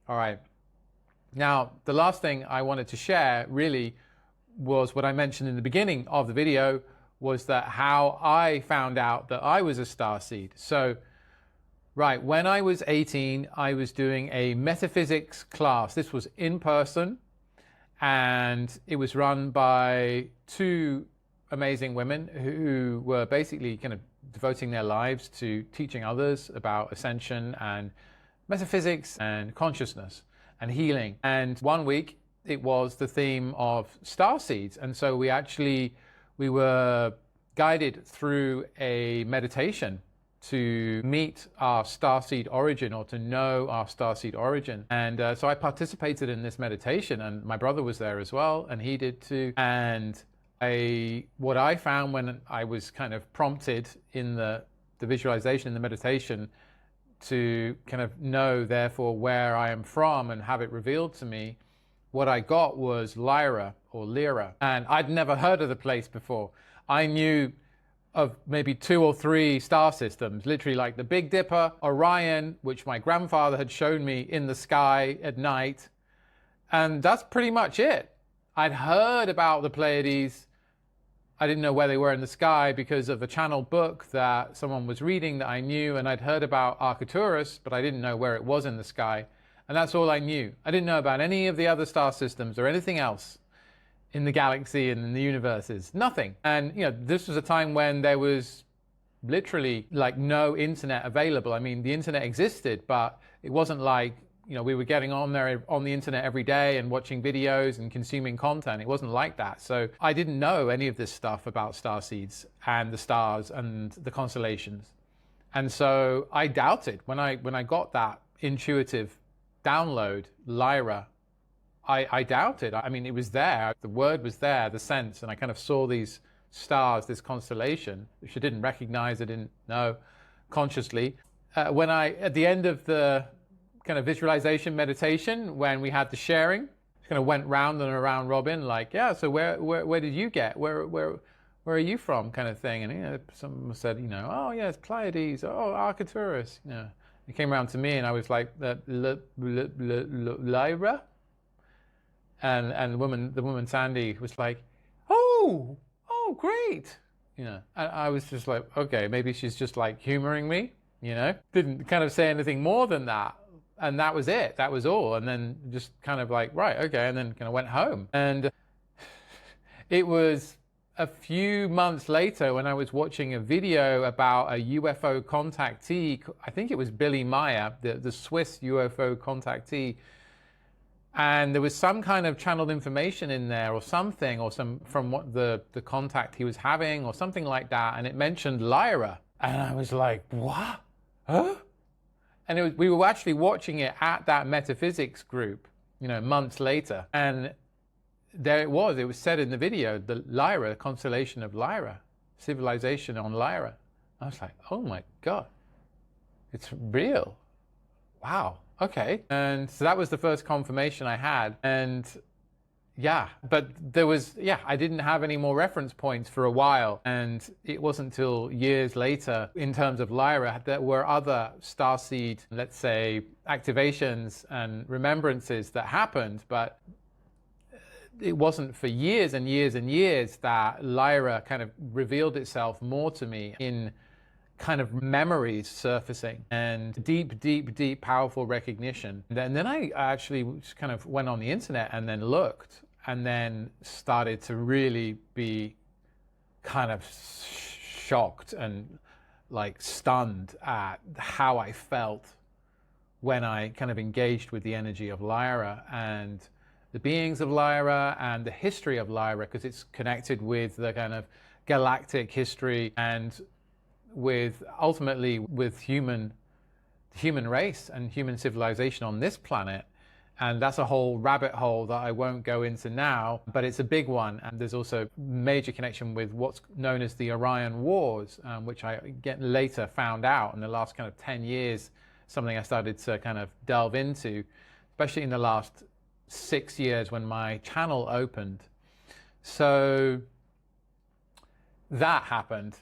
All right. Now, the last thing I wanted to share really was what I mentioned in the beginning of the video, was that how I found out that I was a starseed. So, right, when I was 18, I was doing a metaphysics class. This was in person, and it was run by two amazing women who were basically kind of devoting their lives to teaching others about Ascension and metaphysics and consciousness and healing. And one week it was the theme of starseeds, and so we were guided through a meditation to meet our starseed origin, or to know our starseed origin. And so I participated in this meditation, and my brother was there as well, and he did too. And what I found when I was kind of prompted in the visualization, in the meditation, to kind of know, therefore, where I am from and have it revealed to me, what I got was Lyra, or Lyra. And I'd never heard of the place before. I knew of maybe 2 or 3 star systems, literally like the Big Dipper, Orion, which my grandfather had shown me in the sky at night. And that's pretty much it. I'd heard about the Pleiades. I didn't know where they were in the sky because of a channeled book that someone was reading that I knew, and I'd heard about Arcturus, but I didn't know where it was in the sky. And that's all I knew. I didn't know about any of the other star systems or anything else in the galaxy and in the universes. Nothing. And this was a time when there was literally like no internet available. I mean, the internet existed, but it wasn't like we were getting on there on the internet every day and watching videos and consuming content. It wasn't like that. So I didn't know any of this stuff about starseeds and the stars and the constellations. And so I doubted when I got that intuitive download, Lyra. I doubted. I mean, it was there. The word was there, the sense, and I kind of saw these stars, this constellation, which I didn't recognize, I didn't know consciously. When at the end of the kind of visualization meditation, when we had the sharing, it kind of went round and around Robin, like, yeah, so where did you get? Where are you from, kind of thing? And someone said, oh yes, Pleiades, oh Arcturus. It came around to me, and I was like, Lyra, and the woman Sandy was like, oh great, and I was just like, okay, maybe she's just like humoring me, didn't kind of say anything more than that. And that was it. That was all. And then just kind of like, right, okay. And then kind of went home. And it was a few months later when I was watching a video about a UFO contactee. I think it was Billy Meier, the Swiss UFO contactee. And there was some kind of channeled information in there or something, or from what the contact he was having or something like that. And it mentioned Lyra. And I was like, what? Huh? And we were actually watching it at that metaphysics group, months later. And there it was said in the video, the Lyra, constellation of Lyra, civilization on Lyra. I was like, oh my God, it's real. Wow, okay. And so that was the first confirmation I had. And yeah, but I didn't have any more reference points for a while. And it wasn't until years later, in terms of Lyra, there were other starseed, let's say, activations and remembrances that happened. But it wasn't for years and years and years that Lyra kind of revealed itself more to me in kind of memories surfacing and deep, powerful recognition. And then I actually just kind of went on the internet and then looked, and then started to really be kind of shocked and like stunned at how I felt when I kind of engaged with the energy of Lyra and the beings of Lyra and the history of Lyra, because it's connected with the kind of galactic history and with ultimately with human race and human civilization on this planet. And that's a whole rabbit hole that I won't go into now, but it's a big one. And there's also major connection with what's known as the Orion Wars, which I later found out in the last kind of 10 years, something I started to kind of delve into, especially in the last 6 years when my channel opened. So that happened.